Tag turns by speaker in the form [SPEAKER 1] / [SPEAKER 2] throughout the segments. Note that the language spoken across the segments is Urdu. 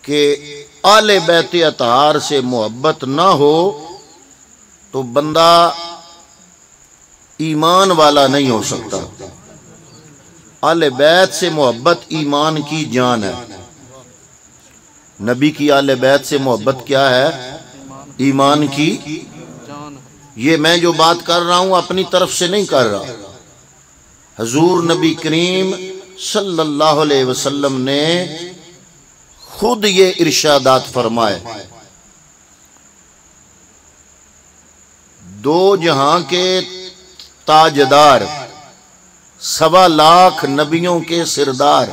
[SPEAKER 1] کہ آل بیت اطہار سے محبت نہ ہو تو بندہ ایمان والا نہیں ہو سکتا۔ آل بیت سے محبت ایمان کی جان ہے۔ نبی کی آل بیت سے محبت کیا ہے؟ ایمان کی جان۔ یہ میں جو بات کر رہا ہوں اپنی طرف سے نہیں کر رہا، حضور نبی کریم صلی اللہ علیہ وسلم نے خود یہ ارشادات فرمائے۔ دو جہاں کے تاجدار، 1.25 لاکھ نبیوں کے سردار،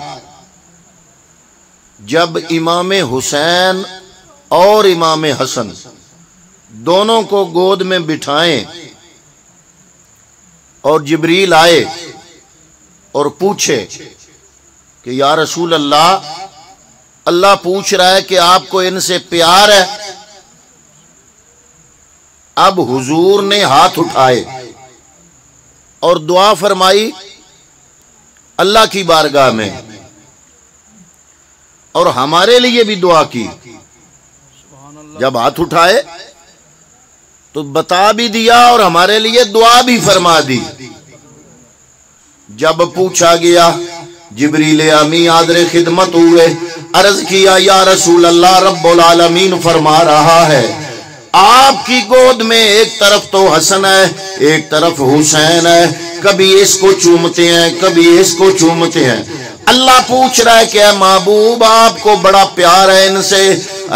[SPEAKER 1] جب امام حسین اور امام حسن دونوں کو گود میں بٹھائیں اور جبریل آئے اور پوچھے کہ یا رسول اللہ، اللہ پوچھ رہا ہے کہ آپ کو ان سے پیار ہے۔ اب حضور نے ہاتھ اٹھائے اور دعا فرمائی اللہ کی بارگاہ میں، اور ہمارے لیے بھی دعا کی۔ جب ہاتھ اٹھائے تو بتا بھی دیا اور ہمارے لیے دعا بھی فرما دی۔ جب پوچھا گیا، جبریل امی حاضر خدمت ہوئے، عرض کیا یا رسول اللہ، رب العالمین فرما رہا ہے آپ کی گود میں ایک طرف تو حسن ہے، ایک طرف حسین ہے، کبھی اس کو چومتے ہیں کبھی اس کو چومتے ہیں۔ اللہ پوچھ رہا ہے کہ اے محبوب، آپ کو بڑا پیار ہے ان سے؟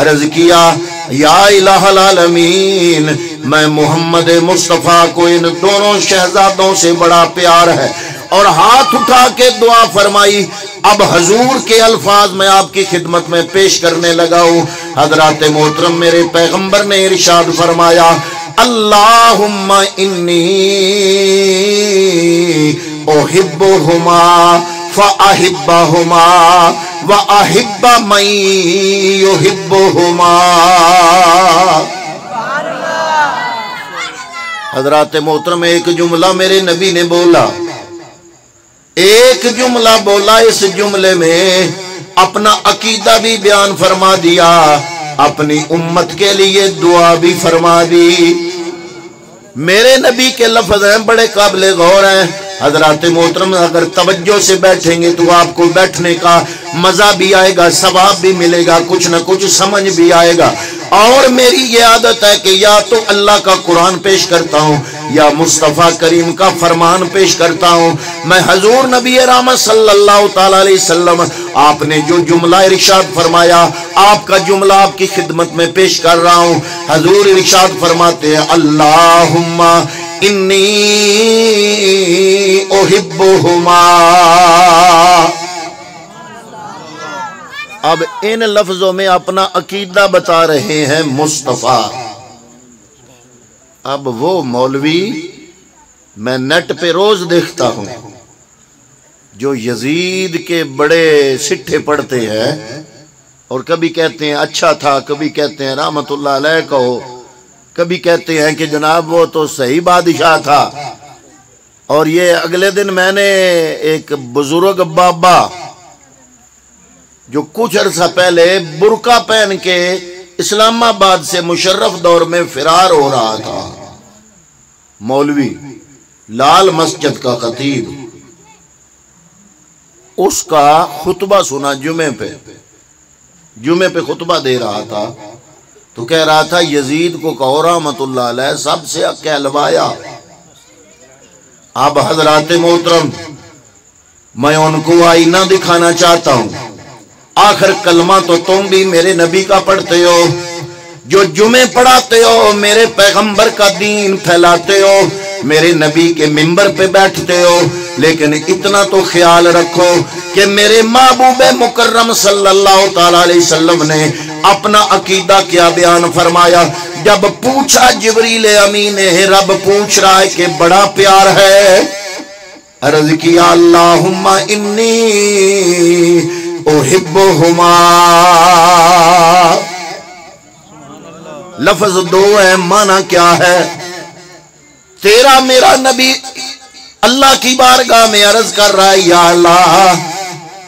[SPEAKER 1] عرض کیا یا الہ العالمین، میں محمد مصطفیٰ کو ان دونوں شہزادوں سے بڑا پیار ہے، اور ہاتھ اٹھا کے دعا فرمائی۔ اب حضور کے الفاظ میں آپ کی خدمت میں پیش کرنے لگا ہوں۔ حضرات محترم، میرے پیغمبر نے ارشاد فرمایا، اللہم انی احبہما فاحبہما واحب من یحبہما۔ حضرات محترم، ایک جملہ میرے نبی نے بولا، ایک جملہ بولا، اس جملے میں اپنا عقیدہ بھی بیان فرما دیا، اپنی امت کے لیے دعا بھی فرما دی۔ میرے نبی کے لفظ ہیں، بڑے قابل غور ہیں۔ حضرات محترم، اگر توجہ سے بیٹھیں گے تو آپ کو بیٹھنے کا مزہ بھی آئے گا، ثواب بھی ملے گا، کچھ نہ کچھ سمجھ بھی آئے گا۔ اور میری یہ عادت ہے کہ یا تو اللہ کا قرآن پیش کرتا ہوں یا مصطفیٰ کریم کا فرمان پیش کرتا ہوں۔ میں حضور نبی رحمت صلی اللہ تعالی علیہ وسلم، آپ نے جو جملہ ارشاد فرمایا، آپ کا جملہ آپ کی خدمت میں پیش کر رہا ہوں۔ حضور ارشاد فرماتے ہیں، اللہم انی احبہما۔ اب ان لفظوں میں اپنا عقیدہ بتا رہے ہیں مصطفیٰ۔ اب وہ مولوی میں نیٹ پہ روز دیکھتا ہوں جو یزید کے بڑے سٹھے پڑھتے ہیں، اور کبھی کہتے ہیں اچھا تھا، کبھی کہتے ہیں رحمت اللہ علیہ کہو، کبھی کہتے ہیں کہ جناب وہ تو صحیح بادشاہ تھا۔ اور یہ اگلے دن میں نے ایک بزرگ بابا جو کچھ عرصہ پہلے برقع پہن کے اسلام آباد سے مشرف دور میں فرار ہو رہا تھا، مولوی لال مسجد کا خطیب، اس کا خطبہ سنا جمعے پہ خطبہ دے رہا تھا، تو کہہ رہا تھا یزید کو کہو رحمت اللہ علیہ سب سے کہلوایا۔ اب حضرات محترم، میں ان کو آئینہ دکھانا چاہتا ہوں۔ آخر کلمہ تو تم بھی میرے نبی کا پڑھتے ہو، جو جمعے پڑھاتے ہو، میرے پیغمبر کا دین پھیلاتے ہو، میرے نبی کے منبر پہ بیٹھتے ہو، لیکن اتنا تو خیال رکھو کہ میرے محبوب مکرم صلی اللہ تعالی علیہ وسلم نے اپنا عقیدہ کیا بیان فرمایا۔ جب پوچھا جبریل امین نے، رب پوچھ رہا ہے کہ بڑا پیار ہے، عرض کیا اللہم انی احبہما۔ لفظ دو ہے، معنی کیا ہے؟ تیرا میرا نبی اللہ کی بارگاہ میں عرض کر رہا ہے، یا اللہ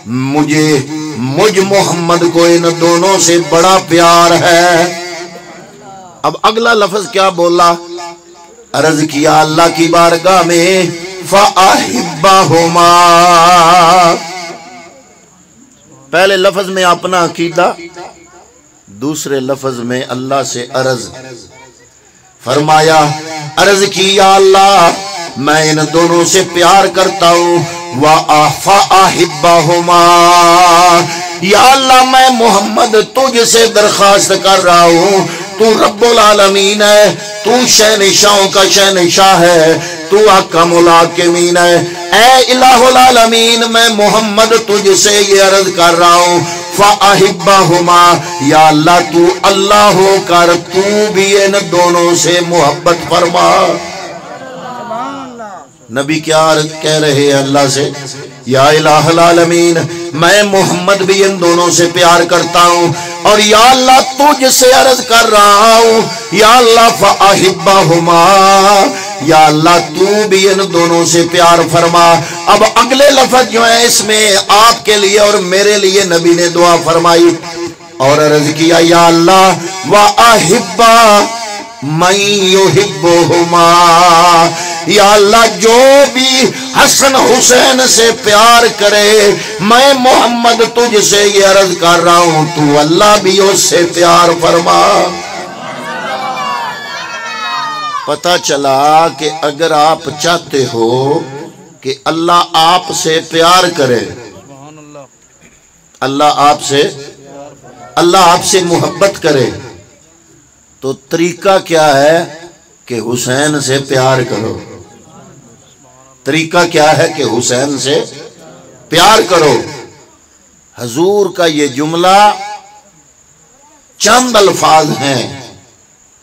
[SPEAKER 1] مجھے مجھ محمد کو ان دونوں سے بڑا پیار ہے۔ اب اگلا لفظ کیا بولا؟ عرض کیا اللہ کی بارگاہ میں فَأَحِبَّهُمَا، پہلے لفظ میں اپنا عقیدہ، دوسرے لفظ میں اللہ سے عرض فرمایا، عرض کی یا اللہ میں ان دونوں سے پیار کرتا ہوں، فَأَحِبَّهُمَا، یا اللہ میں محمد تجھ سے درخواست کر رہا ہوں، تو رب العالمین ہے، تو شہنشاہوں کا شہنشاہ ہے، تو احکم الحاکمین ہے، اے الہ العالمین میں محمد تجھ سے یہ عرض کر رہا ہوں، فَأَحِبَّهُمَا، یا اللہ تو اللہ ہو کر تو بھی ان دونوں سے محبت فرما۔ نبی کیا کہہ رہے ہیں اللہ سے؟ یا الہ العالمین میں محمد بھی ان دونوں سے پیار کرتا ہوں، اور یا اللہ تجھ سے عرض کر رہا ہوں، یا اللہ فَأَحِبَّهُمَا، یا اللہ تو بھی ان دونوں سے پیار فرما۔ اب اگلے لفظ جو ہے اس میں آپ کے لیے اور میرے لیے نبی نے دعا فرمائی اور عرض کیا، یا اللہ وَأَحِبَّ مَن يُحِبُّهُمَا، یا اللہ جو بھی حسن حسین سے پیار کرے میں محمد تجھ سے یہ عرض کر رہا ہوں، تو اللہ بھی اس سے پیار فرما۔ پتہ چلا کہ اگر آپ چاہتے ہو کہ اللہ آپ سے پیار کرے، اللہ آپ سے محبت کرے، تو طریقہ کیا ہے کہ حسین سے پیار کرو۔ طریقہ کیا ہے کہ حسین سے پیار کرو۔ حضور کا یہ جملہ چند الفاظ ہیں،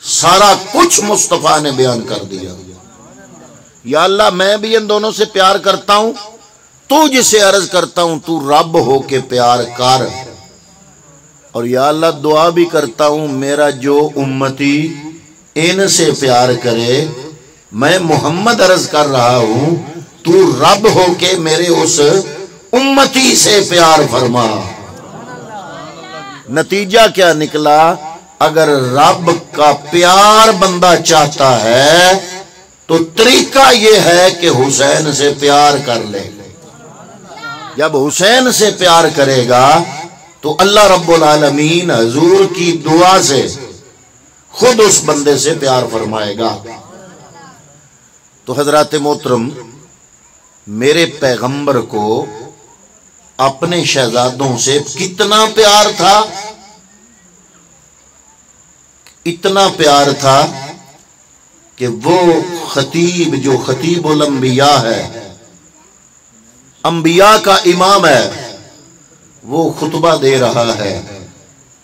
[SPEAKER 1] سارا کچھ مصطفیٰ نے بیان کر دیا۔ یا اللہ میں بھی ان دونوں سے پیار کرتا ہوں، تجھ سے عرض کرتا ہوں تو رب ہو کے پیار کر، اور یا اللہ دعا بھی کرتا ہوں میرا جو امتی ان سے پیار کرے، میں محمد عرض کر رہا ہوں تو رب ہو کے میرے اس امتی سے پیار فرما۔ نتیجہ کیا نکلا؟ اگر رب کا پیار بندہ چاہتا ہے تو طریقہ یہ ہے کہ حسین سے پیار کر لے۔ جب حسین سے پیار کرے گا تو اللہ رب العالمین حضور کی دعا سے خود اس بندے سے پیار فرمائے گا۔ تو حضرات محترم، میرے پیغمبر کو اپنے شہزادوں سے کتنا پیار تھا؟ اتنا پیار تھا کہ وہ خطیب جو خطیب الانبیاء ہے، انبیاء کا امام ہے، وہ خطبہ دے رہا ہے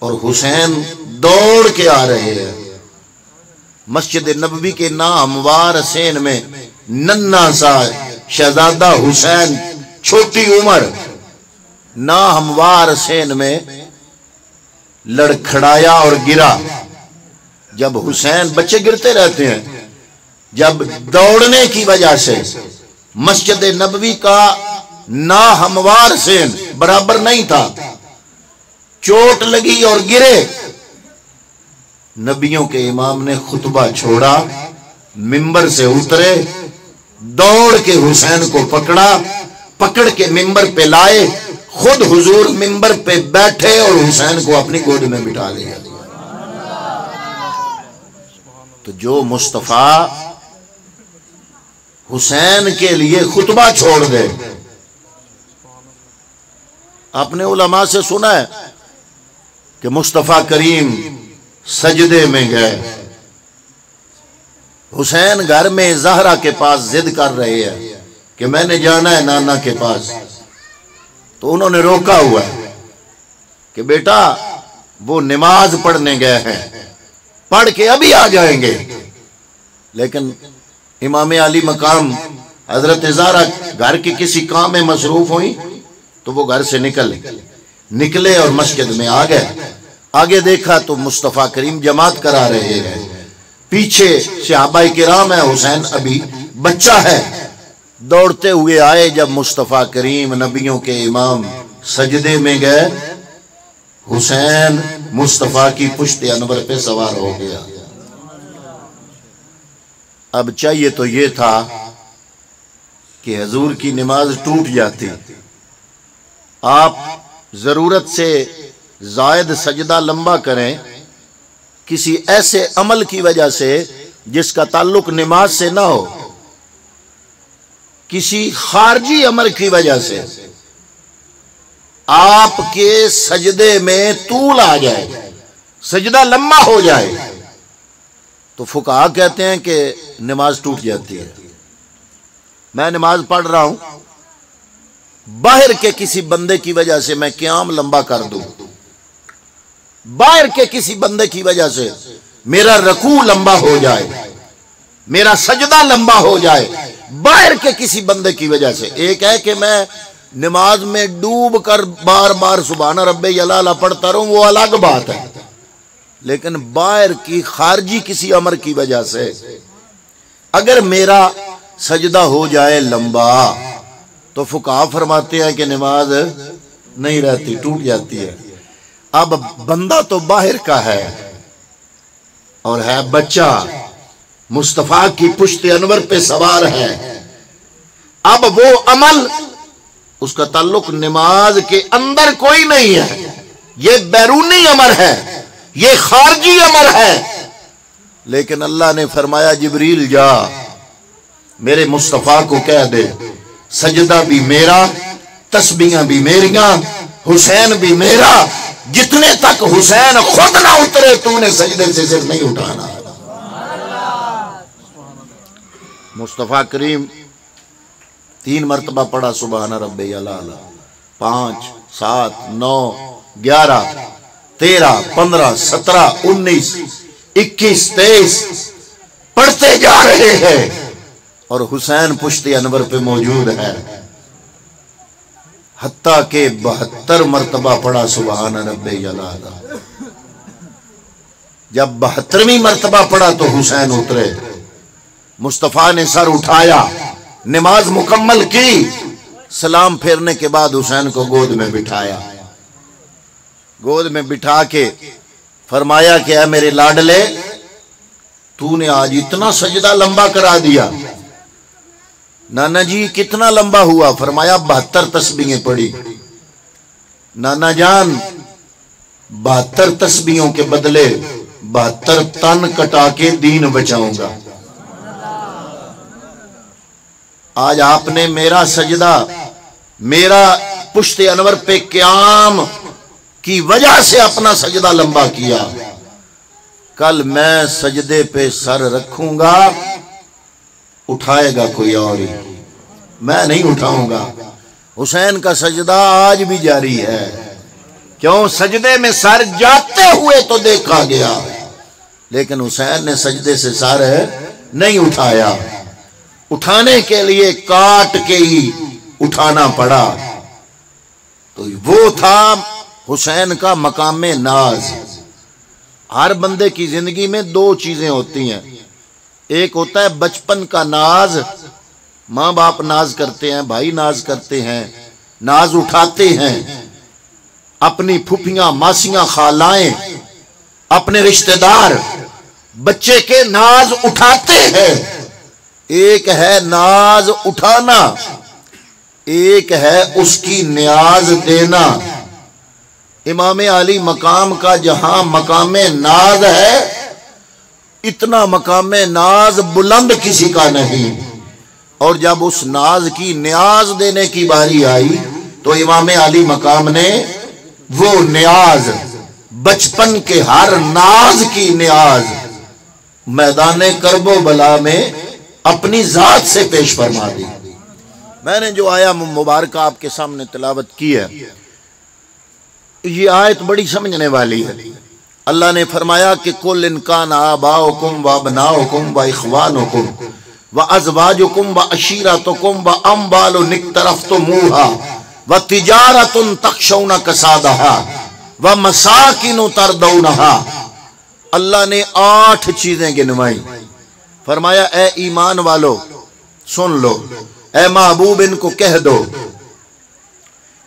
[SPEAKER 1] اور حسین دوڑ کے آ رہے ہیں۔ مسجد نبوی کے ناہموار حسین میں ننھا سا شہزادہ حسین، چھوٹی عمر، ناہموار حسین میں لڑکھڑایا اور گرا۔ جب حسین، بچے گرتے رہتے ہیں، جب دوڑنے کی وجہ سے مسجد نبوی کا ناہموار حسین برابر نہیں تھا، چوٹ لگی اور گرے، نبیوں کے امام نے خطبہ چھوڑا، ممبر سے اترے، دوڑ کے حسین کو پکڑ کے ممبر پہ لائے، خود حضور ممبر پہ بیٹھے اور حسین کو اپنی گود میں بٹھا لیا۔ تو جو مصطفیٰ حسین کے لیے خطبہ چھوڑ دے، آپ نے علماء سے سنا ہے کہ مصطفیٰ کریم سجدے میں گئے، حسین گھر میں زہرا کے پاس ضد کر رہے ہیں کہ میں نے جانا ہے نانا کے پاس، تو انہوں نے روکا ہوا ہے کہ بیٹا وہ نماز پڑھنے گئے ہیں، پڑھ کے ابھی آ جائیں گے۔ لیکن امام علی مقام حضرت زہرا گھر کے کسی کام میں مصروف ہوئی تو وہ گھر سے نکلے اور مسجد میں آ گئے۔ آگے دیکھا تو مصطفیٰ کریم جماعت کرا رہے ہیں، پیچھے صحابہ کرام ہے، حسین ابھی بچہ ہے۔ دوڑتے ہوئے آئے، جب مصطفیٰ کریم نبیوں کے امام سجدے میں گئے، حسین مصطفیٰ کی پشت انور پہ سوار ہو گیا۔ اب چاہیے تو یہ تھا کہ حضور کی نماز ٹوٹ جاتی، آپ ضرورت سے زائد سجدہ لمبا کریں کسی ایسے عمل کی وجہ سے جس کا تعلق نماز سے نہ ہو، کسی خارجی امر کی وجہ سے آپ کے سجدے میں طول آ جائے، سجدہ لمبا ہو جائے، تو فقہا کہتے ہیں کہ نماز ٹوٹ جاتی ہے۔ میں نماز پڑھ رہا ہوں، باہر کے کسی بندے کی وجہ سے میں قیام لمبا کر دوں، باہر کے کسی بندے کی وجہ سے میرا رکوع لمبا ہو جائے، میرا سجدہ لمبا ہو جائے، باہر کے کسی بندے کی وجہ سے۔ ایک ہے کہ میں نماز میں ڈوب کر بار بار سبحان ربی الاعلی پڑھتا رہوں، وہ الگ بات ہے، لیکن باہر کی خارجی کسی امر کی وجہ سے اگر میرا سجدہ ہو جائے لمبا تو فقہا فرماتے ہیں کہ نماز نہیں رہتی، ٹوٹ جاتی ہے۔ اب بندہ تو باہر کا ہے اور ہے بچہ، مصطفیٰ کی پشت انور پہ سوار ہے، اب وہ عمل اس کا تعلق نماز کے اندر کوئی نہیں ہے، یہ بیرونی امر ہے، یہ خارجی امر ہے، لیکن اللہ نے فرمایا جبریل جا میرے مصطفیٰ کو کہہ دے سجدہ بھی میرا، تسبیحاں بھی میریاں، حسین بھی میرا، جتنے تک حسین خود نہ اترے تو نے سجدے سے سر نہیں اٹھانا۔ مصطفیٰ کریم 3 مرتبہ پڑھا سبحان ربی الاعلی، 5 7 9 11 13 15 17 19 21 23 پڑھتے جا رہے ہیں اور حسین پشت انور پہ موجود ہے، حتیٰ کہ 72 مرتبہ پڑھا سبحان ربی الاعلی۔ جب 72ویں مرتبہ پڑھا تو حسین اترے، مصطفیٰ نے سر اٹھایا، نماز مکمل کی، سلام پھیرنے کے بعد حسین کو گود میں بٹھایا، گود میں بٹھا کے فرمایا کہ اے میرے لاڈلے تو نے آج اتنا سجدہ لمبا کرا دیا۔ نانا جی کتنا لمبا ہوا؟ فرمایا 72 تسبیحیں پڑھی۔ نانا جان 72 تسبیحوں کے بدلے 72 تن کٹا کے دین بچاؤں گا۔ آج آپ نے میرا سجدہ، میرا پشت انور پہ قیام کی وجہ سے اپنا سجدہ لمبا کیا، کل میں سجدے پہ سر رکھوں گا اٹھائے گا کوئی اور ہی، میں نہیں اٹھاؤں گا۔ حسین کا سجدہ آج بھی جاری ہے، کیوں؟ سجدے میں سر جاتے ہوئے تو دیکھا گیا، لیکن حسین نے سجدے سے سر نہیں اٹھایا، اٹھانے کے لیے کاٹ کے ہی اٹھانا پڑا۔ تو وہ تھا حسین کا مقام ناز۔ ہر بندے کی زندگی میں 2 چیزیں ہوتی ہیں، ایک ہوتا ہے بچپن کا ناز، ماں باپ ناز کرتے ہیں، بھائی ناز کرتے ہیں، ناز اٹھاتے ہیں، اپنی پھوپھیاں ماسیاں خالائیں اپنے رشتہ دار بچے کے ناز اٹھاتے ہیں۔ ایک ہے ناز اٹھانا، ایک ہے اس کی نیاز دینا۔ امام علی مقام کا جہاں مقام ناز ہے، اتنا مقام ناز بلند کسی کا نہیں، اور جب اس ناز کی نیاز دینے کی باری آئی تو امام علی مقام نے وہ نیاز، بچپن کے ہر ناز کی نیاز، میدان کرب و بلا میں اپنی ذات سے پیش فرما دی۔ میں نے جو آیا مبارکہ آپ کے سامنے تلاوت کی ہے، یہ آیت بڑی سمجھنے والی ہے۔ اللہ نے فرمایا کہ کل ان کان آباؤکم و ابناؤکم و اخوانکم و ازواجکم و عشیرتکم و اموال اقترفتموها و تجارت تخشون کسادها و مساکن ترضونها۔ اللہ نے 8 چیزیں گنوائی، فرمایا اے ایمان والو سن لو، اے محبوب ان کو کہہ دو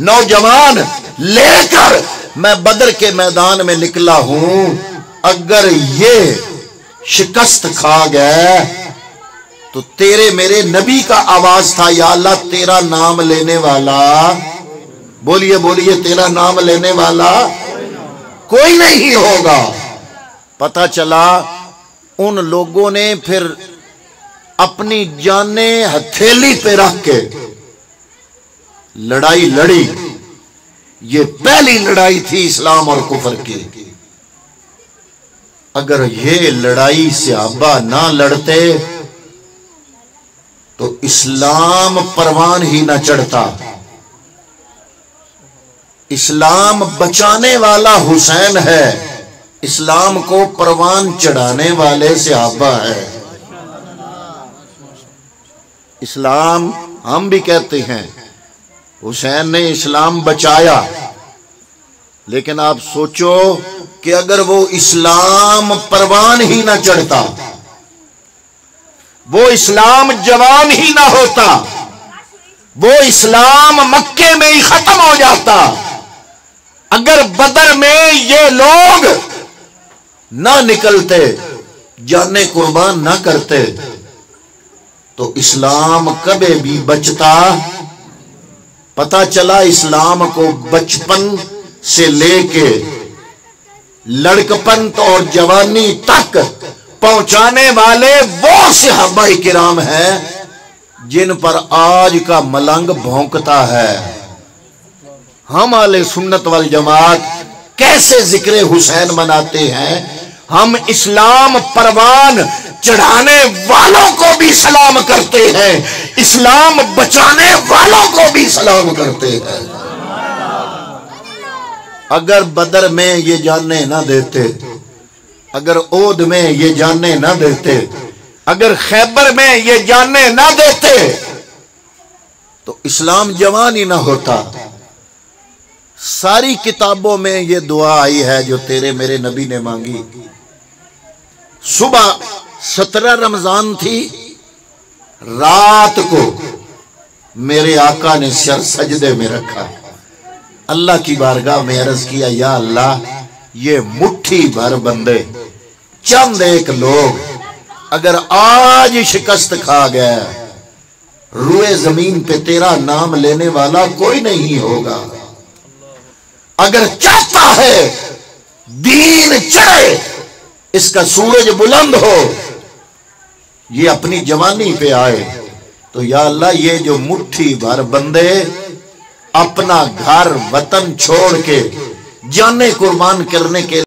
[SPEAKER 1] نوجوان لے کر میں بدر کے میدان میں نکلا ہوں، اگر یہ شکست کھا گئے تو تیرے میرے نبی کا آواز تھا، یا اللہ تیرا نام لینے والا، بولیے بولیے، تیرا نام لینے والا کوئی نہیں ہوگا۔ پتہ چلا ان لوگوں نے پھر اپنی جانیں ہتھیلی پہ رکھ کے لڑائی لڑی۔ یہ پہلی لڑائی تھی اسلام اور کفر کی۔ اگر یہ لڑائی صحابہ نہ لڑتے تو اسلام پروان ہی نہ چڑھتا۔ اسلام بچانے والا حسین ہے، اسلام کو پروان چڑھانے والے صحابہ ہے۔ اسلام ہم بھی کہتے ہیں حسین نے اسلام بچایا، لیکن آپ سوچو کہ اگر وہ اسلام پروان ہی نہ چڑھتا، وہ اسلام جوان ہی نہ ہوتا، وہ اسلام مکے میں ہی ختم ہو جاتا، اگر بدر میں یہ لوگ نہ نکلتے، جانیں قربان نہ کرتے، تو اسلام کبھی بھی بچتا۔ پتہ چلا اسلام کو بچپن سے لے کے لڑکپن اور جوانی تک پہنچانے والے وہ صحابہ کرام ہیں جن پر آج کا ملنگ بھونکتا ہے۔ ہم اہل سنت والجماعت کیسے ذکر حسین مناتے ہیں؟ ہم اسلام پروان چڑھانے والوں کو بھی سلام کرتے ہیں، اسلام بچانے والوں کو بھی سلام کرتے ہیں۔ اگر بدر میں یہ جانیں نہ دیتے، اگر اود میں یہ جانیں نہ دیتے، اگر خیبر میں یہ جانیں نہ دیتے تو اسلام جوان ہی نہ ہوتا۔ ساری کتابوں میں یہ دعا آئی ہے جو تیرے میرے نبی نے مانگی۔ صبح 17 رمضان تھی، رات کو میرے آقا نے سر سجدے میں رکھا، اللہ کی بارگاہ میں عرض کیا، یا اللہ یہ مٹھی بھر بندے، چند ایک لوگ اگر آج شکست کھا گیا، روئے زمین پہ تیرا نام لینے والا کوئی نہیں ہوگا۔ اگر چاہتا ہے دین چڑھے، اس کا سورج بلند ہو، یہ اپنی جوانی پہ آئے، تو یا اللہ یہ جو مٹھی بھر بندے اپنا گھر وطن چھوڑ کے جانیں قربان کرنے کے